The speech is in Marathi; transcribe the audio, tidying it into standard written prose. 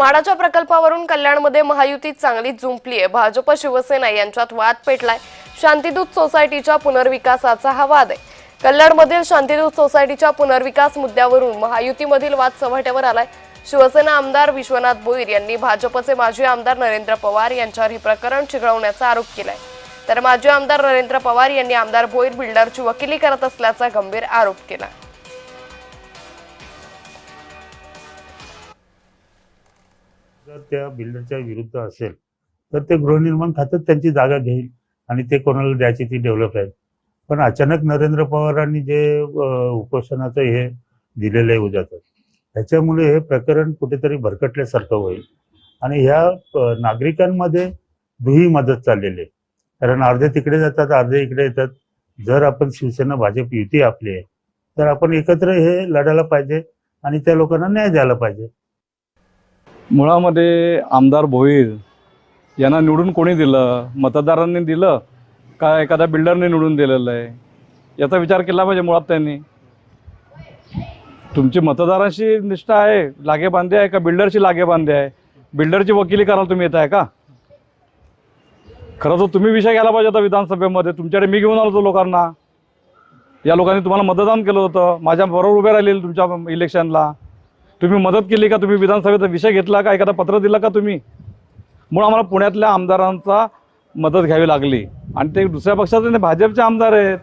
म्हाडाच्या प्रकल्पावरून कल्याणमध्ये महायुती चांगलीच जुंपली आहे। भाजप शिवसेना यांच्यात वाद पेटलाय। शांतीदूत सोसायटीच्या पुनर्विकासाचा हा वाद आहे। कल्याणमधील शांतीदूत सोसायटीच्या पुनर्विकास मुद्द्यावरून महायुतीमधील वाद चव्हाट्यावर आलाय। शिवसेना आमदार विश्वनाथ भोईर यांनी भाजपचे माजी आमदार नरेंद्र पवार यांच्यावर हे प्रकरण चिघळवण्याचा आरोप केलाय। तर माजी आमदार नरेंद्र पवार यांनी आमदार भोईर बिल्डरची वकिली करत असल्याचा गंभीर आरोप केला। जर त्या बिल्डरच्या विरुद्ध असेल तर ते गृहनिर्माण खात्यात त्यांची जागा घेईल आणि ते कोणाला द्यायची ती डेव्हलप आहे। पण अचानक नरेंद्र पवारांनी जे उपोषणाचं हे दिलेलं आहे उद्याचं, त्याच्यामुळे हे प्रकरण कुठेतरी भरकटल्यासारखं होईल आणि ह्या नागरिकांमध्ये दुही मदत चाललेली आहे। कारण अर्धे तिकडे जातात, अर्धे इकडे येतात। जर आपण शिवसेना भाजप युती आपली आहे तर आपण एकत्र हे लढायला पाहिजे आणि त्या लोकांना न्याय द्यायला पाहिजे। मुळामध्ये आमदार भोईर यांना निवडून कोणी दिलं? मतदारांनी दिलं का एखाद्या बिल्डरने निवडून दिलेलं आहे? याचा विचार केला पाहिजे मुळात त्यांनी। तुमची मतदारांशी निष्ठा आहे, लागेबांधे आहे का बिल्डरची लागेबांधे आहे? बिल्डरची वकिली करायला तुम्ही येत आहे का? खरं तर तुम्ही विषय घ्यायला पाहिजे होता विधानसभेमध्ये। तुमच्याकडे मी घेऊन आलो होतो लोकांना। या लोकांनी तुम्हाला मतदान केलं होतं, माझ्या बरोबर उभे राहिलेले तुमच्या इलेक्शनला। तुम्ही मदत केली का? तुम्ही विधानसभेचा विषय घेतला का? एखादा पत्र दिलं का तुम्ही? म्हणून आम्हाला पुण्यातल्या आमदारांचा मदत घ्यावी लागली आणि ते दुसऱ्या पक्षाचे भाजपचे आमदार आहेत।